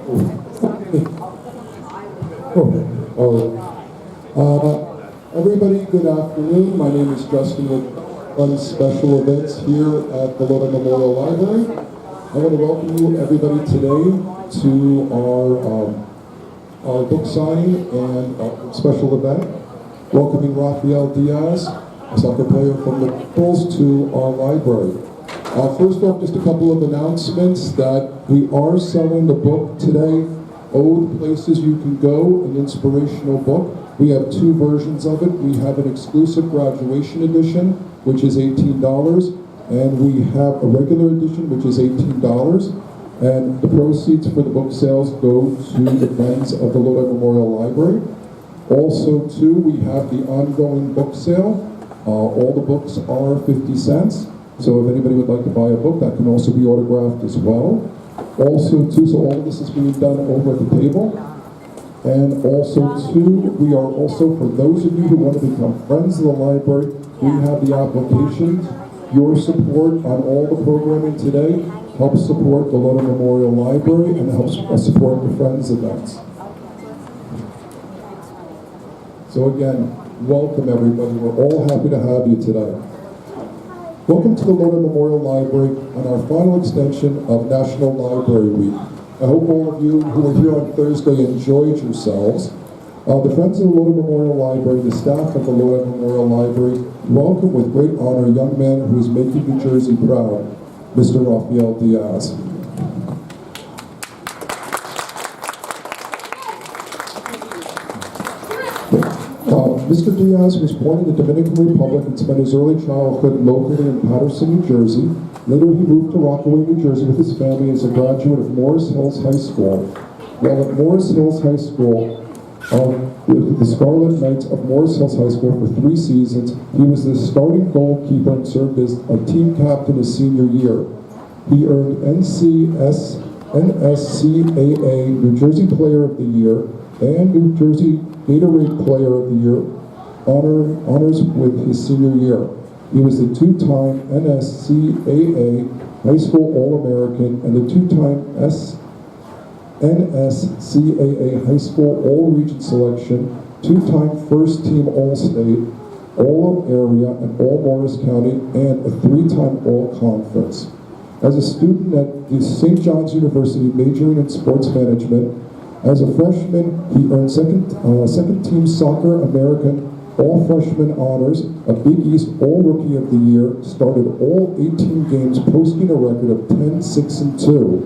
Everybody, good afternoon. My name is Justin with Fun Special Events here at the Lodi Memorial Library. I want to welcome you, everybody, today to our book signing and special event, welcoming Rafael Diaz, a soccer player from the Bulls, to our library. First off, just a couple of announcements that we are selling the book today, Ode Places You Can Go, an inspirational book. We have two versions of it. We have an exclusive graduation edition, which is $18, and we have a regular edition, which is $18. And the proceeds for the book sales go to the Friends of the Lodi Memorial Library. Also, too, we have the ongoing book sale. All the books are 50 cents. So if anybody would like to buy a book, that can also be autographed as well. Also, too, so all of this is being done over at the table. And also, too, we are also, for those of you who want to become friends of the library, we have the applications. Your support on all the programming today helps support the Lodi Memorial Library and helps support the Friends events. So again, welcome everybody. We're all happy to have you today. Welcome to the Lodi Memorial Library on our final extension of National Library Week. I hope all of you who were here on Thursday enjoyed yourselves. The Friends of the Lodi Memorial Library, the staff of the Lodi Memorial Library, welcome with great honor a young man who is making New Jersey proud, Mr. Rafael Diaz. Mr. Diaz was born in the Dominican Republic and spent his early childhood locally in Paterson, New Jersey. Later, he moved to Rockaway, New Jersey with his family as a graduate of Morris Hills High School. While at Morris Hills High School, the Scarlet Knights of Morris Hills High School for 3 seasons, he was the starting goalkeeper and served as a team captain his senior year. He earned NSCAA New Jersey Player of the Year and New Jersey Gatorade Player of the Year honors with his senior year. He was the 2-time NSCAA High School All-American and the 2-time NSCAA High School All-Region Selection, 2-time First Team All-State, All-Area and All-Morris County, and a 3-time All-Conference. As a student at the St. John's University, majoring in sports management, as a freshman, he earned second team Soccer American All-Freshman honors, a Big East All-Rookie of the Year, started all 18 games, posting a record of 10-6-2.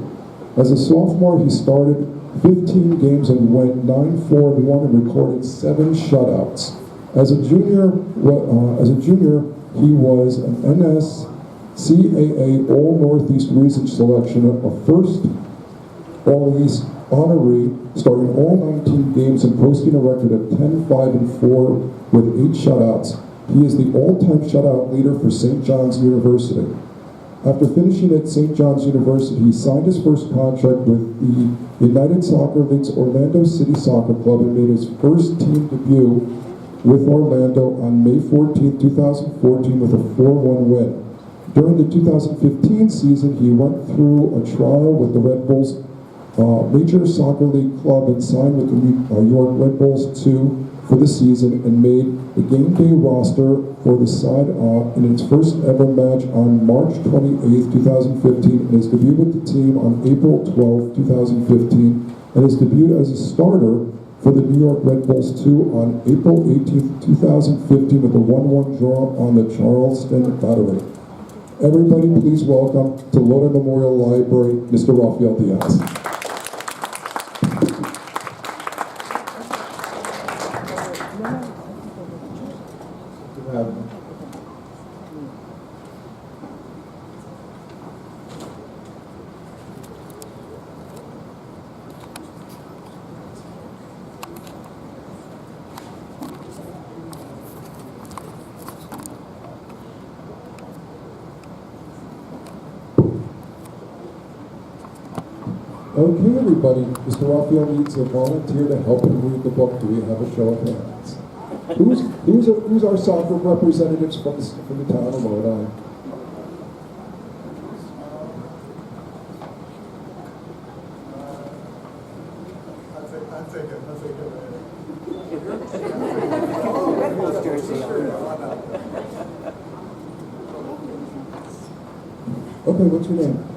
As a sophomore, he started 15 games and went 9-4-1 and recorded 7 shutouts. As a junior, he was an NSCAA All-Northeast Region Selection, a first All-East honoree, starting all 19 games and posting a record of 10-5-4 with 8 shutouts. He is the all-time shutout leader for St. John's University. After finishing at St. John's University, he signed his first contract with the United Soccer League's Orlando City Soccer Club and made his first team debut with Orlando on May 14, 2014 with a 4-1 win. During the 2015 season, he went through a trial with the Red Bulls Major Soccer League club and signed with the New York Red Bulls 2 for the season and made the game day roster for the side in its first ever match on March 28, 2015, and his debut with the team on April 12, 2015, and his debut as a starter for the New York Red Bulls 2 on April 18, 2015 with a 1-1 draw on the Charleston Battery. Everybody please welcome to Lodi Memorial Library, Mr. Rafael Diaz. Okay, everybody, Mr. Rafael needs a volunteer to help him read the book. Do we have a show of hands? Who's our soccer representatives from the town of Lodi? take it. Okay, what's your name?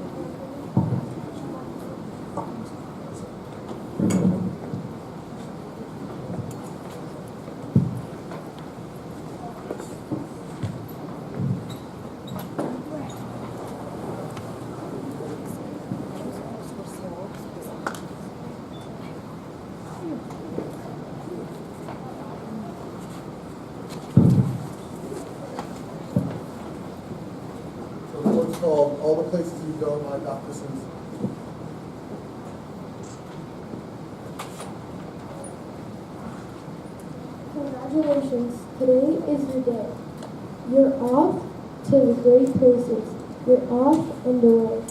So the book's called All the Places You Go by Dr. Simpson. Congratulations, today is your day. You're off to the great places. You're off and away.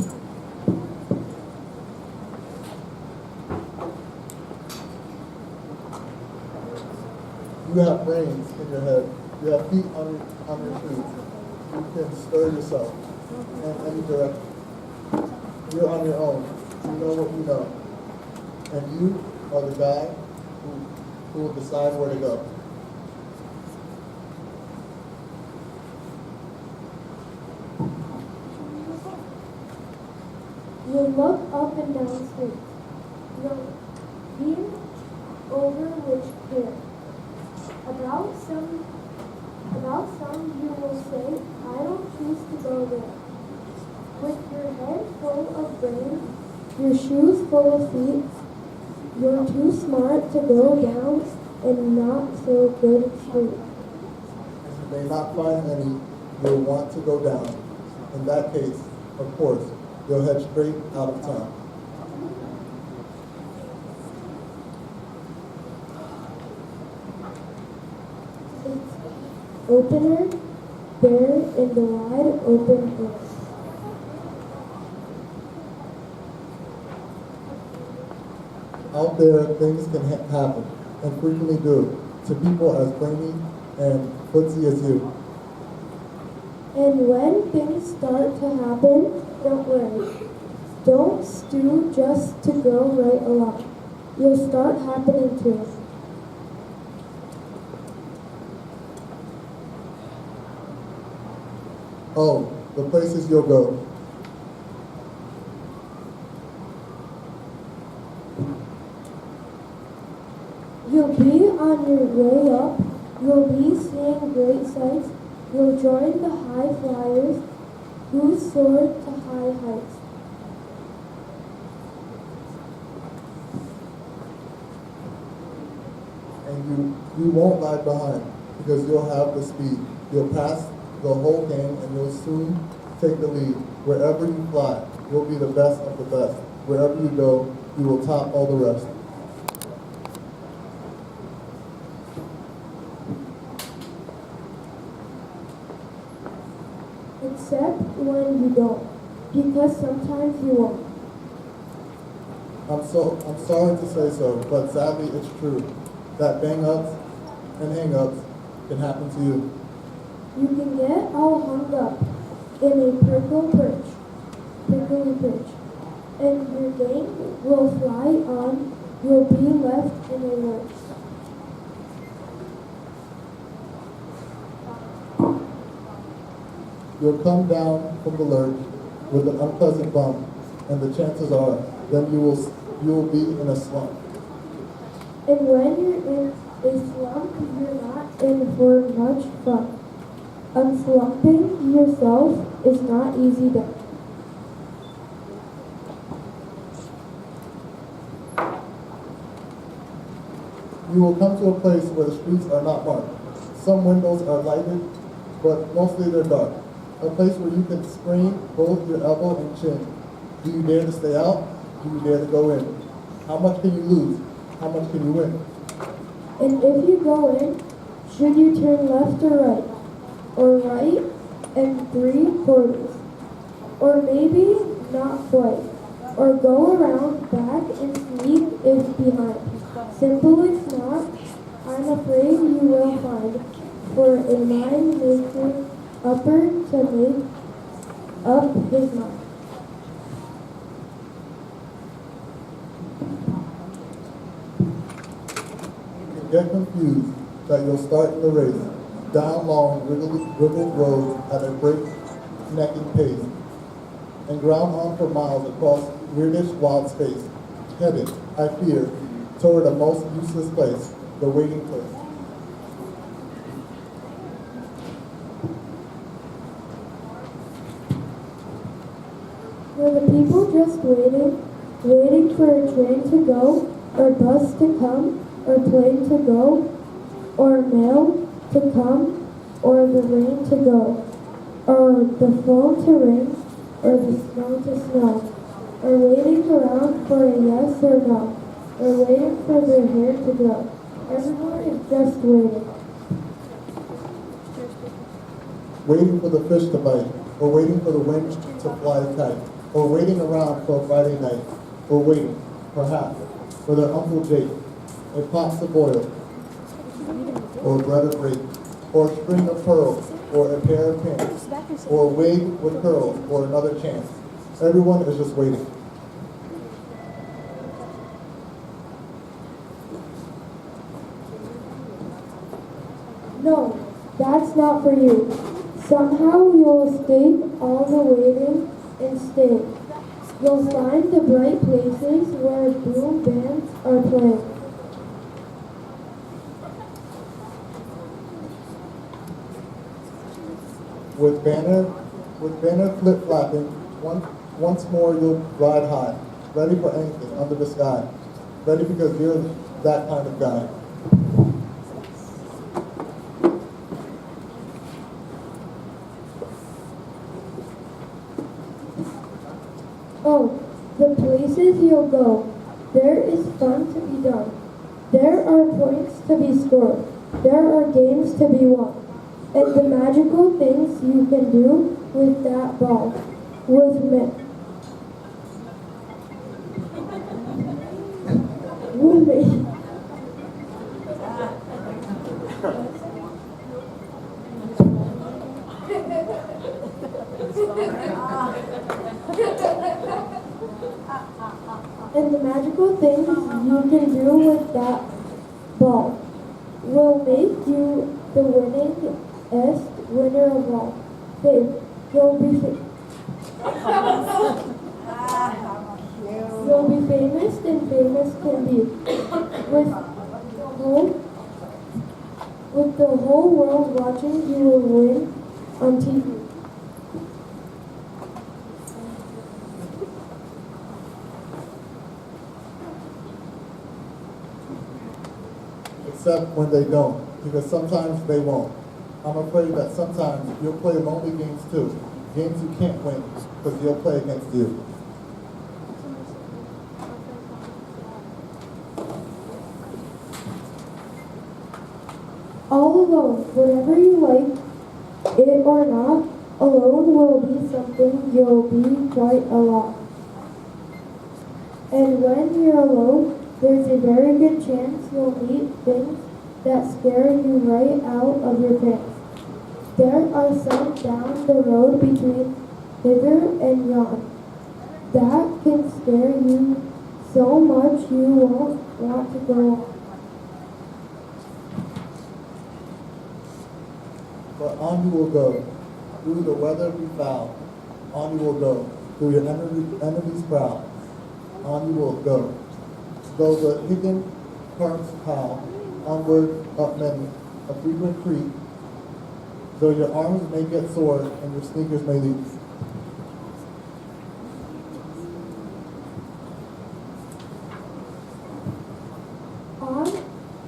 You have brains in your head. You have feet on your feet. You can stir yourself in any direction. You're on your own. You know what you know. And you are the guy who will decide where to go. You look up and down streets. No, here, over which care. About some you will say, I don't choose to go there. With your head full of brains, your shoes full of feet, you're too smart to go down a not so good street. And you may not find any you'll want to go down. In that case, of course, you'll head straight out of town. Opener, there in the wide open air. Out there, things can happen, and frequently do, to people as brainy and footsie as you. And when things start to happen, don't worry. Don't stew just to go right along. You'll start happening too. Oh, the places you'll go. You'll be on your way up. You'll be seeing great sights. You'll join the high flyers who soar to high heights. And you won't lag behind because you'll have the speed. You'll pass the whole game and you'll soon take the lead. Wherever you fly, you'll be the best of the best. Wherever you go, you will top all the rest. Except when you don't, because sometimes you won't. I'm sorry to say so, but sadly it's true that bang-ups and hang-ups can happen to you. You can get all hung up in a prickly perch, and your game will fly on. You'll be left in a lurch. You'll come down from the lurch with an unpleasant bump, and the chances are then you will be in a slump. And when you're in a slump, you're not in for much fun. Unslumping yourself is not easy done. You will come to a place where the streets are not marked. Some windows are lighted, but mostly they're dark. A place where you can sprain both your elbow and chin. Do you dare to stay out? Do you dare to go in? How much can you lose? How much can you win? And if you go in, should you turn left or right? Or right and 3/4? Or maybe not quite. Or go around back and sneak if behind. Simple if not, I'm afraid you will find, for a mind maker upper to make up his mind. get confused that you'll start in the race, down long, wrinkled roads at a break-necking pace, and ground on for miles across weirdish wild space, headed, I fear, toward a most useless place, the waiting place. Were the people just waiting for a train to go, or bus to come, or plane to go, or mail to come, or the rain to go, or the phone to ring, or the snow to snow, or waiting around for a yes or no, or waiting for their hair to grow? Everyone is just waiting. Waiting for the fish to bite, or waiting for the wind to fly a kite, or waiting around for a Friday night, or waiting, perhaps, for their Uncle Jake, a pot to boil, or a bread of rape, or a string of pearls, or a pair of pants, or a wig with curls, or another chance. Everyone is just waiting. No, that's not for you. Somehow you'll escape all the waiting and stay. You'll find the bright places where boom bands are playing. With banner flip-flapping, once more you'll ride high, ready for anything under the sky. Ready because you're that kind of guy. Oh, the places you'll go. There is fun to be done. There are points to be scored. There are games to be won. And the magical things you can do with that ball. With me. With me. And the magical things you can do with that ball will make you the winningest winner of all. Babe, you'll be you'll be famous and famous can be. With the whole world watching, you will win on TV. Except when they don't, because sometimes they won't. I'm afraid that sometimes you'll play lonely games too, games you can't win, because they'll play against you. All alone, whatever you like, it or not, alone will be something you'll be quite a lot. And when you're alone, there's a very good chance you'll meet things that scare you right out of your pants. There are some down the road between hither and yon that can scare you so much you won't want to go on. But on you will go, through the weather be foul. On you will go, through your enemy's prow. On you will go. Though the hidden currents howl, onward up many, a frequent creek, though your arms may get sore and your sneakers may leak.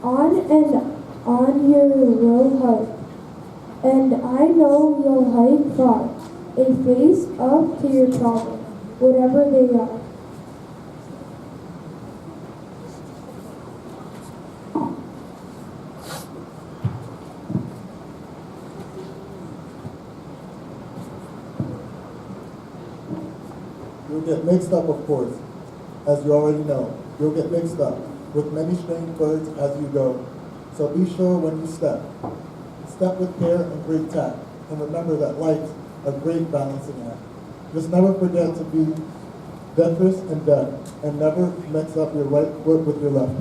On and on you will hike, and I know you'll hike far, a face up to your problems, whatever they are. You'll get mixed up, of course, as you already know. You'll get mixed up with many strange birds as you go. So be sure when you step. Step with care and great tact, and remember that life's a great balancing act. Just never forget to be dexterous and deft, and never mix up your right foot with your left.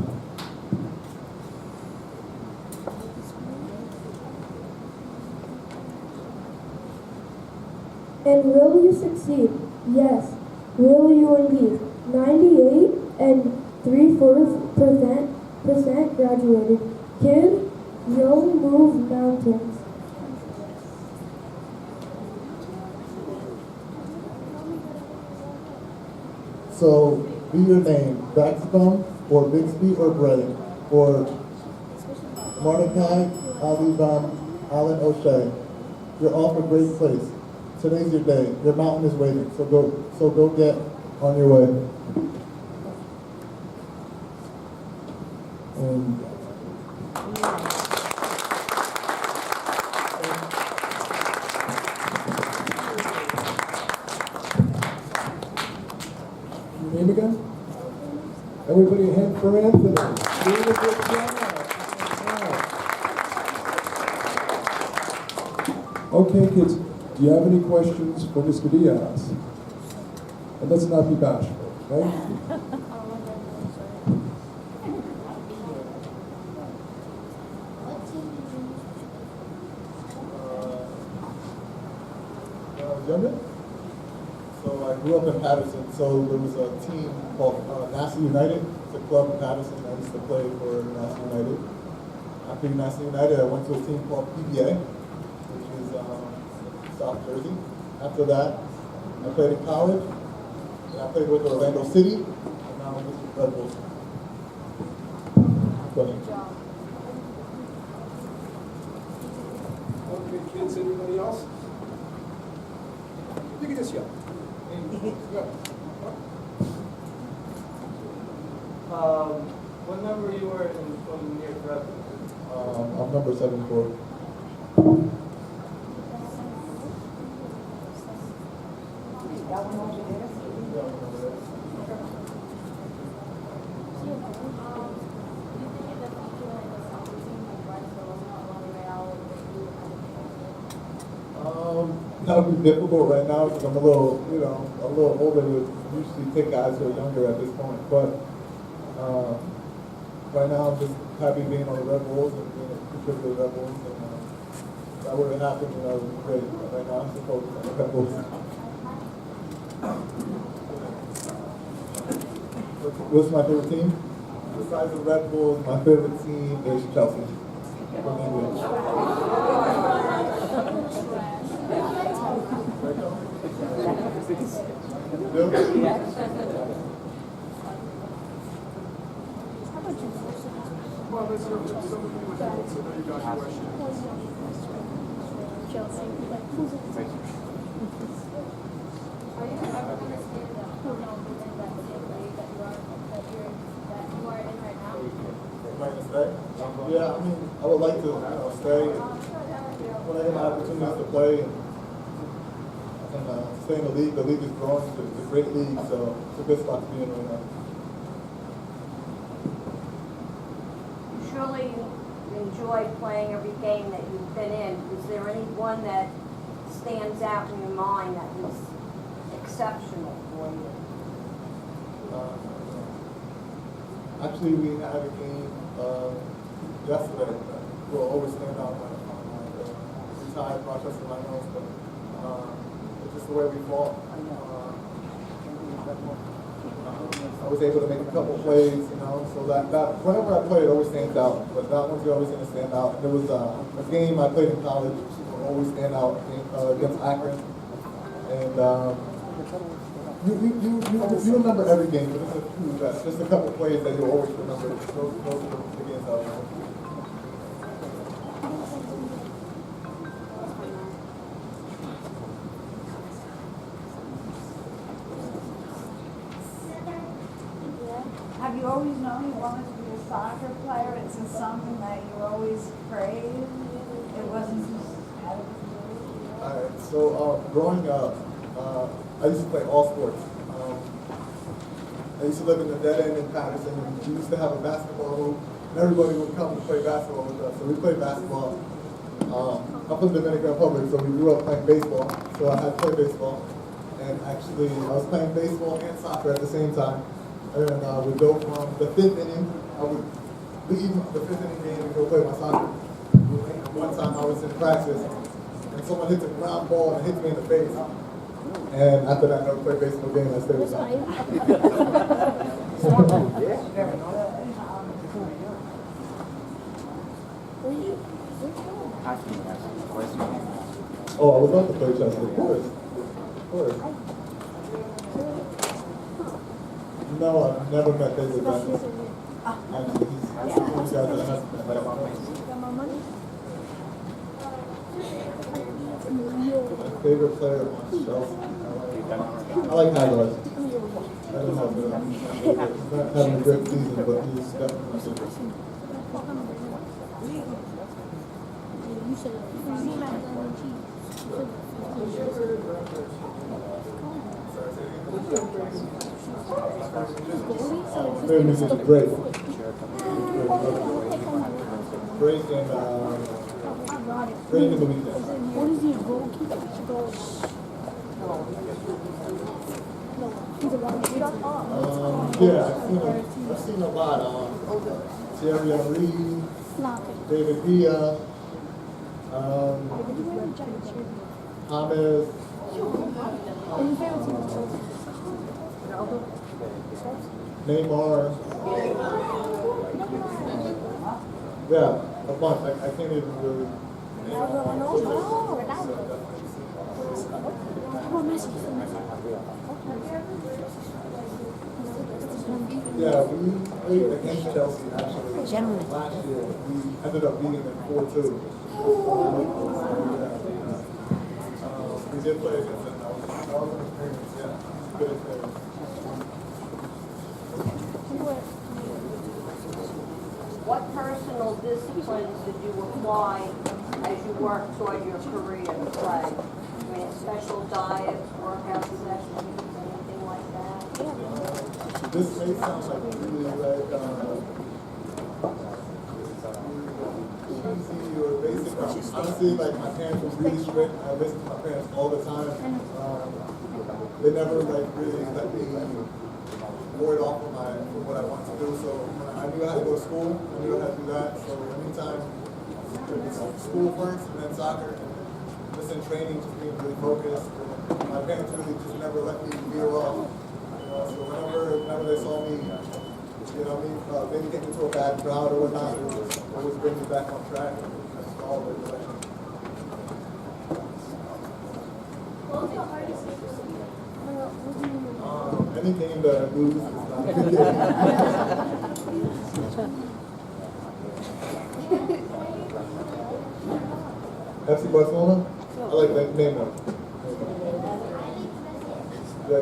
And will you succeed? Yes. Will you indeed? 98 and 3/4% graduated. Kid, you'll move mountains. So, be your name, Braxton, or Bixby, or Bray, or Mordecai, Allen O'Shea. You're off a great place. Today's your day. Your mountain is waiting. So go get on your way. And Your name again? Everybody a hand for Anthony. Doing a good job. Okay, kids, do you have any questions for Mr. Diaz? And let's not be bashful, okay? when I was younger, so I grew up in Patterson. So there was a team called NASA United. It's a club in Patterson. I used to play for NASA United. After NASA United, I went to a team called PBA, which is South Jersey. After that, I played in college, and I played with Orlando City, and now I'm with the Red Bulls. Go ahead. Okay, kids, anybody else? You can just yell. Go. What number you were in from near forever? I'm number 74. That would be difficult right now because I'm a little older. We usually take guys who are younger at this point, but right now I'm just happy being on the Red Bulls and being a contributor to the Red Bulls. And if that would have happened, it would be great. But right now I'm just focused on the Red Bulls. What's my favorite team? Besides the Red Bulls, my favorite team is Chelsea from England. Well, let's hear from some of you with notes. I know you got questions. Chelsea. Are you ever going to stay in that same league that you are in right now? Am I gonna stay? Yeah, I mean, I would like to, stay when I get my opportunities to play and stay in the league. The league is growing. It's a great league, so it's a good spot to be in right now. Surely you enjoy playing every game that you've been in. Is there any one that stands out in your mind that was exceptional for you? Actually, we had a game yesterday that will always stand out on my retired Rochester Rhinos, but it's just the way we fought. I was able to make a couple plays, so that whenever I play, it always stands out. But that one's always going to stand out. And there was a game I played in college that will always stand out against Akron. And you remember every game, but there's a few that's just a couple plays that you'll always remember. Those are the games I remember. Have you always known you wanted to be a soccer player? It's just something that you always craved? It wasn't just out of the blue? Alright, so growing up, I used to play all sports. I used to live in the dead end in Patterson, and we used to have a basketball hoop, and everybody would come and play basketball with us. So we played basketball. I'm from the Dominican Republic, so we grew up playing baseball. So I had to play baseball. And actually, I was playing baseball and soccer at the same time. And we'd go from the 5th inning, I would leave the 5th inning game and go play my soccer. One time I was in practice, and someone hit the ground ball and hit me in the face. And after that, I never played baseball game. I stayed with soccer. Oh, I was about to play chess, of course. Of course. No, I've never met David Benson. Actually, he's one of the guys that I haven't met. My favorite player on Chelsea. I like Hazard. I don't know, but he's not having a great season, but he's definitely good. Their music is great. Great in the weekend. What is he, a goalkeeper? Yeah, I've seen a lot. Thierry Henry, David Diaz, James, Neymar. Yeah, a bunch. I can't even really. Yeah, we played against Chelsea actually last year. We ended up beating them 4-2. We did play against them. That was an experience, yeah. Good experience. What personal disciplines did you apply as you worked toward your career to play? I mean, special diets, workout sessions, anything like that? This may sound like really like cheesy or basic. Honestly, like my parents were really strict. I listened to my parents all the time. They never like really let me void off of what I wanted to do. So I knew I had to go to school. I knew I had to do that. So anytime school first and then soccer, and just in training, just being really focused. My parents really just never let me veer off. So whenever they saw me, maybe get into a bad crowd or whatnot, it would just always bring me back on track. That's all the direction. Any game that I lose is not a good game. FC Barcelona? I like that name though. Yeah.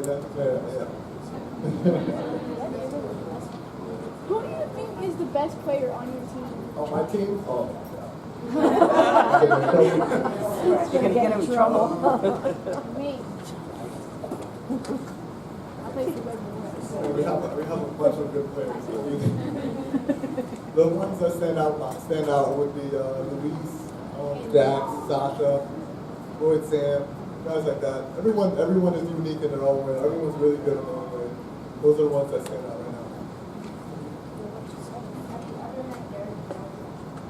Who do you think is the best player on your team? On my team? Oh. You're gonna get him in trouble. Me. I play for Red Bull. We have a bunch of good players. The ones that stand out would be Luis, Jax, Sasha, Lloyd Sam, guys like that. Everyone is unique in their own way. Everyone's really good in their own way. Those are the ones that stand out right now.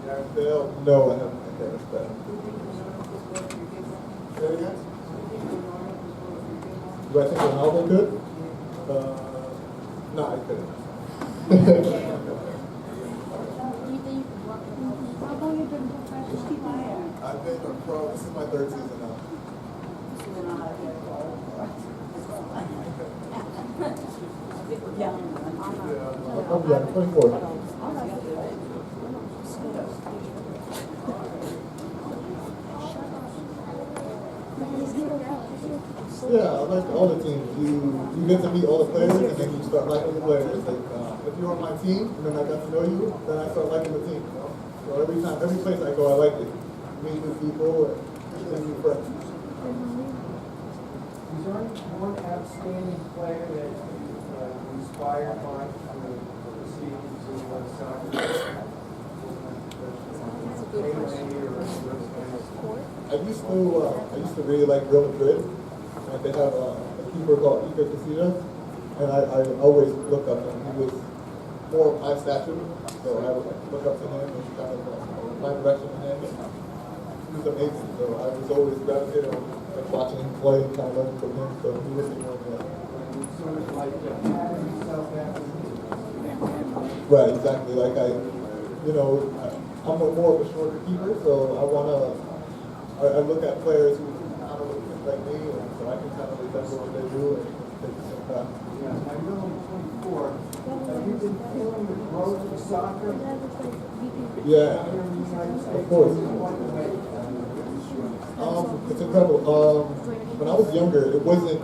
Gareth Bale? No, I haven't. I can't respect him. Say it again? Do I think Ronaldo could? No, I couldn't. How long have you been professional? I've been a pro. This is my third season now. I'm young, 24. Yeah, I like all the teams. You get to meet all the players, and then you start liking the players. Like if you're on my team, and then I got to know you, then I start liking the team. So every place I go, I like it. Meet new people and new friends. Is there one outstanding player that you inspired by to see soccer? I used to really like Real Madrid, and they have a keeper called Iker Casillas, and I always looked up to him. He was more of my stature, so I would look up to him and kind of my direction in him. He was amazing, so I was always gravitated like watching him play, kind of learning from him, so he would be one that. Sort of like pattern yourself after. Right, exactly. Like I'm more of a shorter keeper, so I look at players who kind of look like me, and so I can kind of resemble what they do and take the same path. Yeah, now you're only 24. Have you been feeling the growth of soccer? Yeah, Here in the United States? of course. In what way? It's incredible. When I was younger, it wasn't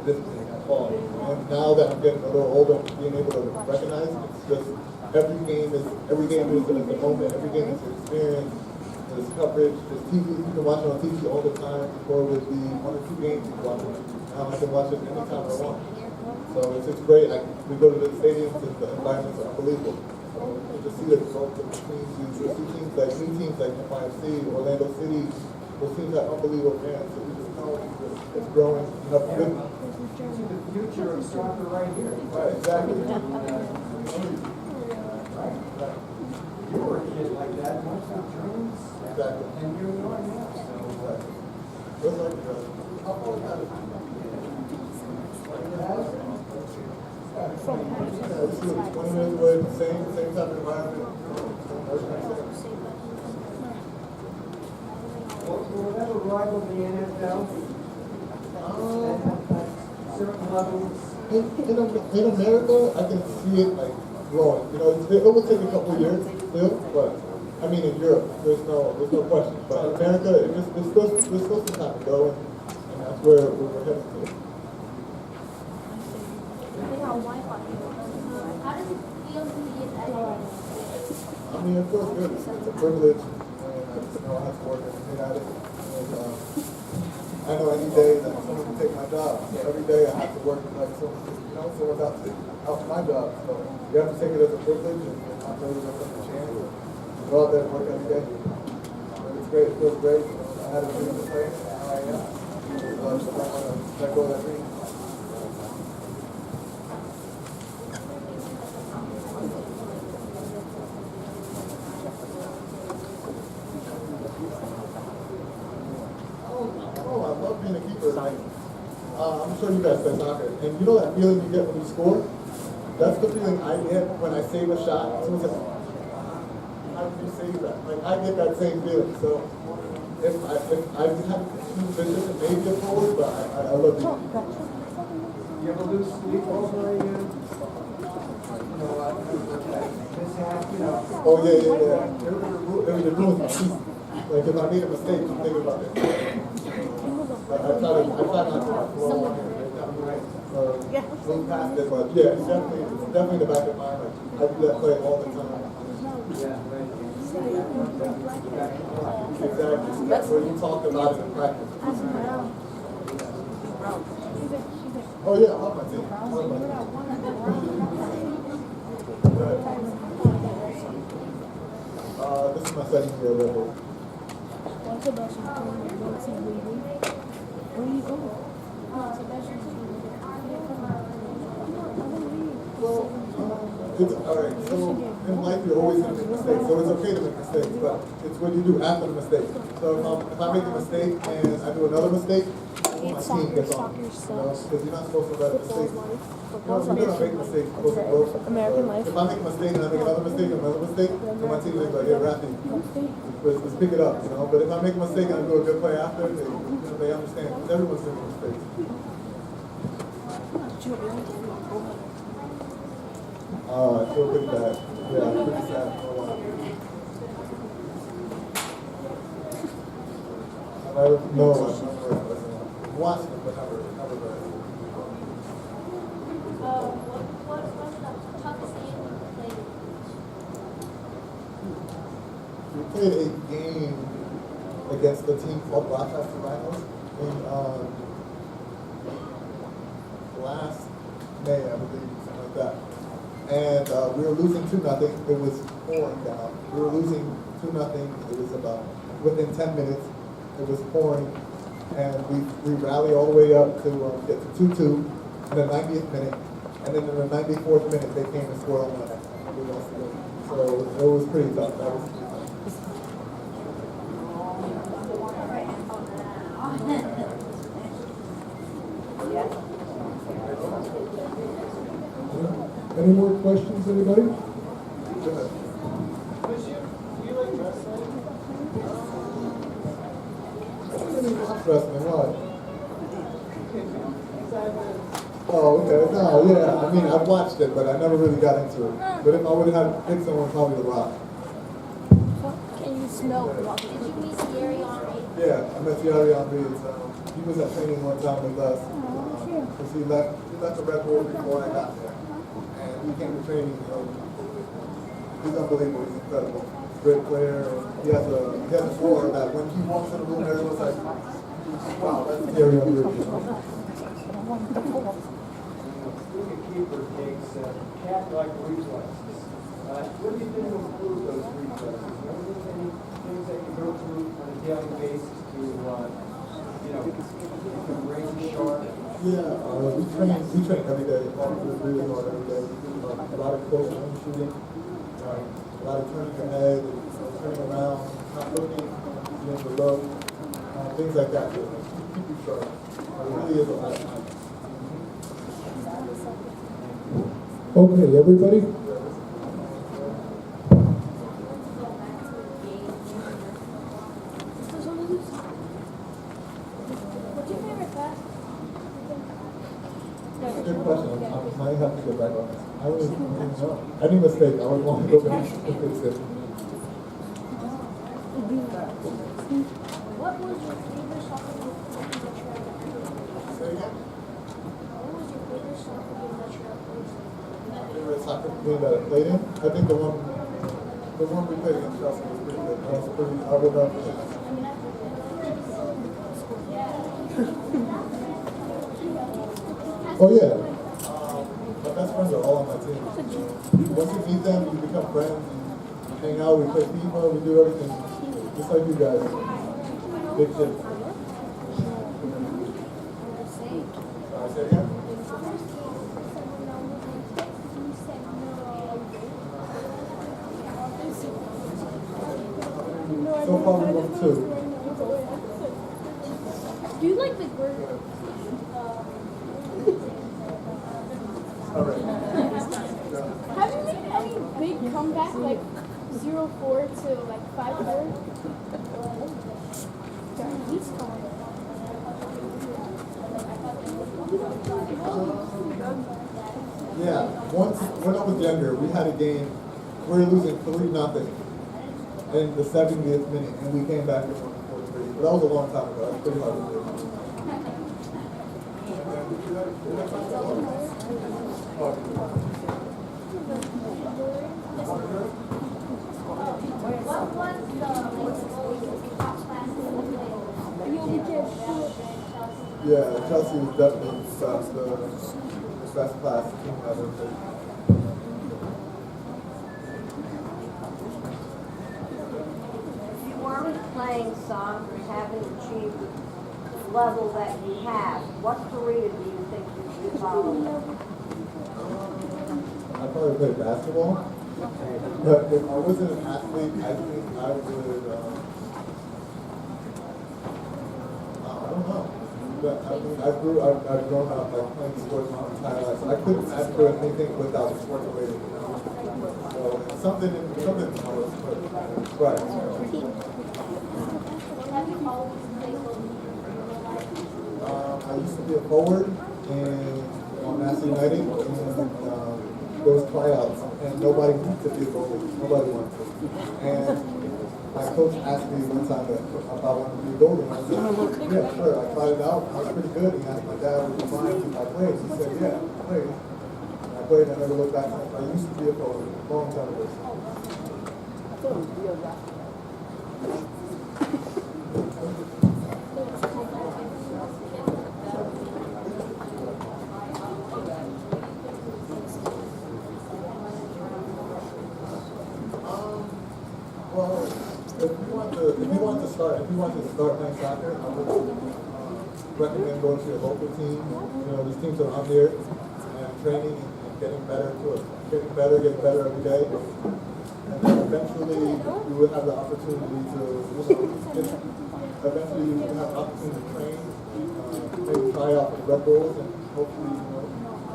this big at all. And now that I'm getting a little older, being able to recognize, it's just every game is a moment. Every game is an experience. There's coverage. There's TV. You can watch it on TV all the time. Before it would be 1 or 2 games you can watch it. Now I can watch it anytime I want. So it's great. We go to the stadiums and the environments are unbelievable. You just see the growth of the teams. You see new teams like FIFC, Orlando City. Those teams have unbelievable fans. So you just know it's growing. You have good. You see the future of soccer right here. Right, exactly. Right. You were a kid like that, once with dreams. Exactly. And here you are now. So, Just like how far is that? It's 20 minutes away, same type of environment. will never rival the NFL at certain levels. In America, I can see it like growing. You know, it will take a couple of years still, but I mean in Europe, there's no question. But in America, there's still some time to go, and that's where we're headed to. How does it feel to be an educator? I mean, it feels good. It's a privilege, and I just know I have to work every day at it. And, I know any day that someone can take my job. So every day I have to work like someone's out for my job. So you have to take it as a privilege and not know you're going to chance. Go out there and work every day. And it's great. It feels great. I had a dream to play. Now I am. So I just don't want to let go of that dream. I love being a keeper. I'm sure you guys play soccer, and you know that feeling you get when you score? That's the feeling I get when I save a shot. Someone says, how did you save that? Like, I get that same feeling. So if I have two positions, it may be a forward, but I love it. You ever lose sleep over a, mishap, Oh, yeah. It ruins my sleep. Like, if I made a mistake, I'm thinking about it. I try not to flow on it. Move past it, but yeah, it's definitely in the back of my mind. Like, I do that play all the time. Exactly. That's where you talk about it in practice. Oh yeah, I love my team. This is my second year level. What's the best where are you going? It's all right. So in life, you're always going to make mistakes. So it's okay to make mistakes, but it's what you do after the mistake. So if I make a mistake and I do another mistake, my team gets on. Because you're not supposed to let mistakes. You're going to make mistakes. You're supposed to grow. American life. If I make a mistake and I make another mistake and another mistake, then my team is like, hey, Rafi, let's pick it up, you know. But if I make a mistake and I do a good play after, they understand. Because everyone's making mistakes. I feel pretty bad. Yeah, I'm pretty sad for a while. I don't know. I've watched it, but never read it. What was the toughest game you played? We played a game against a team called Rochester Rhinos in last May, I believe, something like that. And we were losing 2-0. It was pouring down. We were losing 2-0. It was about within 10 minutes. It was pouring, and we rallied all the way up to get to 2-2 in the 90th minute, and then in the 94th minute they came and scored on that. We lost the game. So it was pretty tough. That was pretty tough. Any more questions, anybody? Go ahead. Do you like wrestling? I didn't even watch wrestling, why? Oh, okay. No, yeah. I mean, I've watched it, but I never really got into it. But if I would have had to pick someone, probably The Rock. Can you smell rock? Did you meet Thierry Henry? Yeah, I met Thierry Henry. He was at training one time with us. Because he left the Red Bull before I got there. And he came to training. He's unbelievable. He's incredible. Great player. He has a aura that when he walks in the room, everyone's like, wow, that's Thierry Henry. Keeper takes cat-like reflexes. What do you do to improve those reflexes? Are there any things that you go through on a daily basis to, keep your brain sharp? Yeah, we train every day. We really hard every day. We do a lot of close range shooting, a lot of turning your head, turning around, not looking, below, things like that. Keep you sharp. It really is a lot. Okay, everybody? What's your favorite class? Good question. I might have to go back on this. I really didn't know. Any mistake, I would want to go back and fix it. What was your favorite soccer game that you ever played? Say again? What was your favorite soccer game that you ever played? Favorite soccer game that I played in? I think the one we played against Chelsea was pretty good. That was pretty, I would love to. Oh yeah. My best friends are all on my team. Once you meet them, you become friends. You hang out. We play FIFA. We do everything, just like you guys. Big shit. Say it again. So far, we won 2. Do you like the word? All right. Have you made any big comeback like 0-4 to like 5-4? He's calling. Yeah. Once, when I was younger, we had a game. We were losing 3-0 in the 70th minute, and we came back and won 4-3. But that was a long time ago. That's pretty hard to do. What was the top class Yeah, Chelsea was definitely the best class team I've ever played. If you weren't playing soccer, haven't achieved the level that you have, what career do you think you should follow? I'd probably play basketball. But if I wasn't an athlete, I think I would, I don't know. But I mean, I've grown up like playing sports my entire life, so I couldn't ask for anything without sports related. So something I was right. I used to be a forward on Mass United, and there was tryouts, and nobody wanted to be a goalie. Nobody wanted to. And my coach asked me one time if I wanted to be a goalie, and I said, yeah, sure. I tried it out. I was pretty good. He asked my dad, would you mind if I played? He said, yeah, I played. And I played, and I never looked back. I used to be a forward a long time ago. Well, if you want to start playing soccer, I would recommend going to your local team. These teams are out there and training and getting better getting better every day. And then eventually you will have the opportunity to, eventually you will have the opportunity to train, maybe try out for the Red Bulls, and hopefully,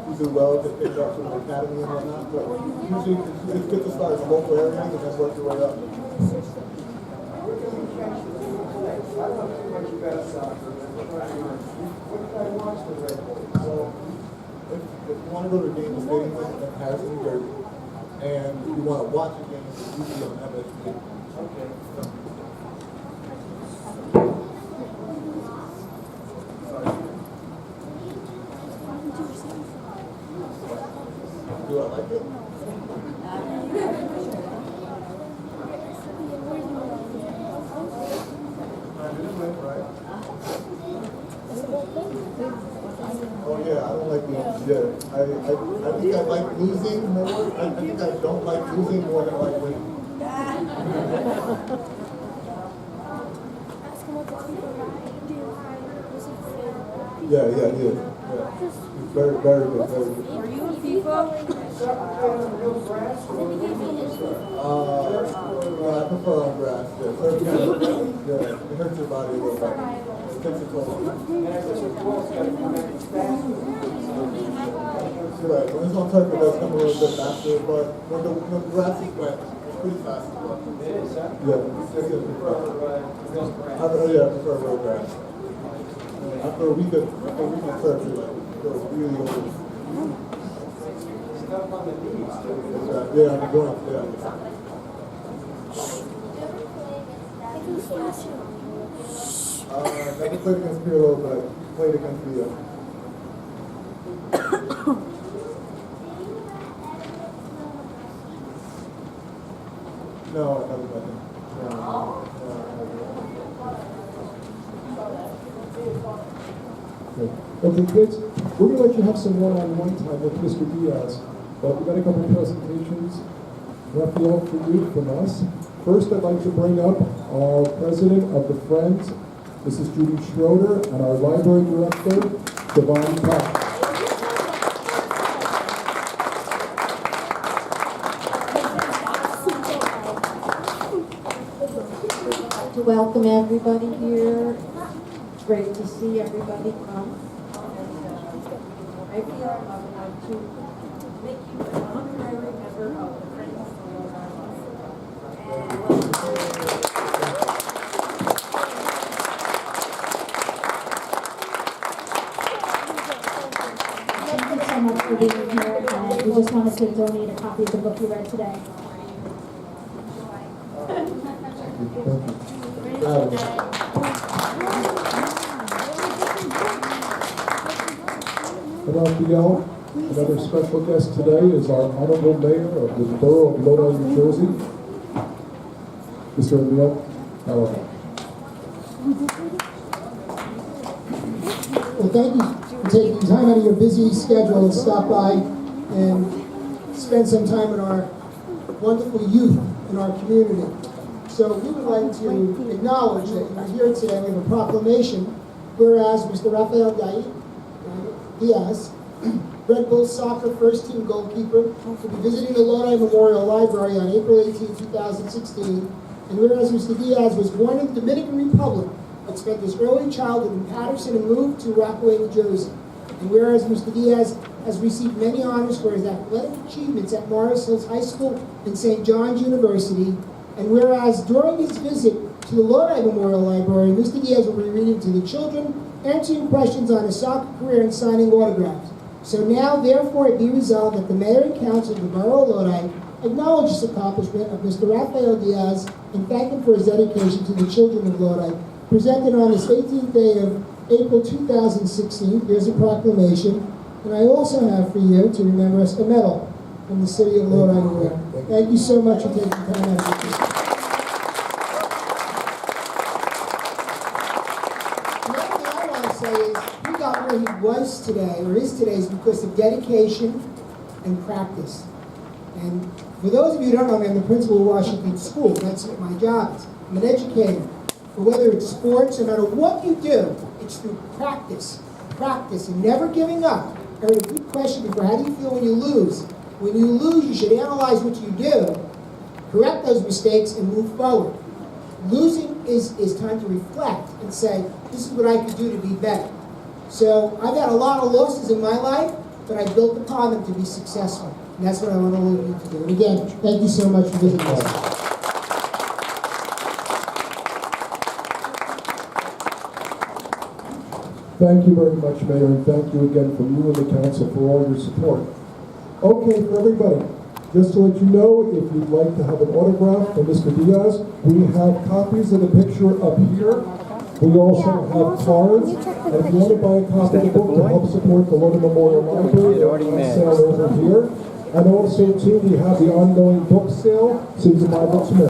you do well, get picked up from the academy and whatnot. But usually it's good to start in the local areas and then work your way up. I don't know too much about soccer. What can I watch the Red Bulls? So if you want to go to a game, the stadium is in Harrison, New Jersey, and if you want to watch a game, it's usually on MSG. Okay. Do I like it? I didn't win, right? Oh yeah, I don't like losing. Yeah, I think I like losing more. I think I don't like losing more than I like winning. Yeah. It's very, very good, very good. Are you a FIFA? Soccer played on real grass or I prefer on grass. Yeah, it hurts your body a little bit. It takes a toll. and I guess the ball's got to come in fast. Right, when it's on turf, it does come a little bit faster, but when the grass is wet, it's pretty fast as well. It is, huh? Yeah, Real grass. I prefer real grass. After a week of turf, you're like, you're really old. Stuff on the knees too. Yeah, I'm going, yeah. I never played against Pirlo, but I played against Rio. No, I never met him. No. Okay, kids, we're going to let you have some one-on-one time with Mr. Diaz, but we've got a couple of presentations. Rafael, for you from us. First, I'd like to bring up our president of the Friends, Mrs. Judy Schroeder, and our library director, Devon Cox. To welcome everybody here. It's great to see everybody come. I feel I would like to make you an honorary member of the Friends of the Lord Thank you so much for being here, and we just wanted to donate a copy of the book you read today. Rafael, another special guest today is our Honorable Mayor of the Borough of Lodi, New Jersey, Mr. Emil Allen. Well, thank you for taking time out of your busy schedule to stop by and spend some time with our wonderful youth in our community. So we would like to acknowledge that you're here today. We have a proclamation, whereas Mr. Rafael Diaz, Red Bull soccer first team goalkeeper, will be visiting the Lodi Memorial Library on April 18, 2016. And whereas Mr. Diaz was born in the Dominican Republic, but spent his early childhood in Patterson and moved to Rockaway, New Jersey. And whereas Mr. Diaz has received many honors for his athletic achievements at Morris Hills High School and St. John's University, and whereas during his visit to the Lodi Memorial Library, Mr. Diaz will be reading to the children, answering questions on his soccer career, and signing autographs. So now, therefore, it be resolved that the Mayor and Council of the Borough of Lodi acknowledge this accomplishment of Mr. Rafael Diaz and thank him for his dedication to the children of Lodi. Presented on this 18th day of April 2016, here's a proclamation, and I also have for you to remember us a medal from the city of Lodi, New York. Thank you so much for taking time out of your day. Another thing I want to say is he got where he was today, or is today, is because of dedication and practice. And for those of you who don't know me, I'm the principal of Washington School. That's what my job is. I'm an educator. But whether it's sports, no matter what you do, it's through practice, and never giving up. I heard a good question before. How do you feel when you lose? When you lose, you should analyze what you do, correct those mistakes, and move forward. Losing is time to reflect and say, this is what I could do to be better. So I've had a lot of losses in my life, but I built upon them to be successful. And that's what I want all of you to do. And again, thank you so much for visiting us. Thank you very much, Mayor, and thank you again from you and the council for all your support. Okay, for everybody, just to let you know, if you'd like to have an autograph from Mr. Diaz, we have copies of the picture up here. We also have cards, and if you want to buy a copy of the book to help support the Lodi Memorial Library, they're on sale over here. And also, too, we have the ongoing book sale, so you can buy books from there.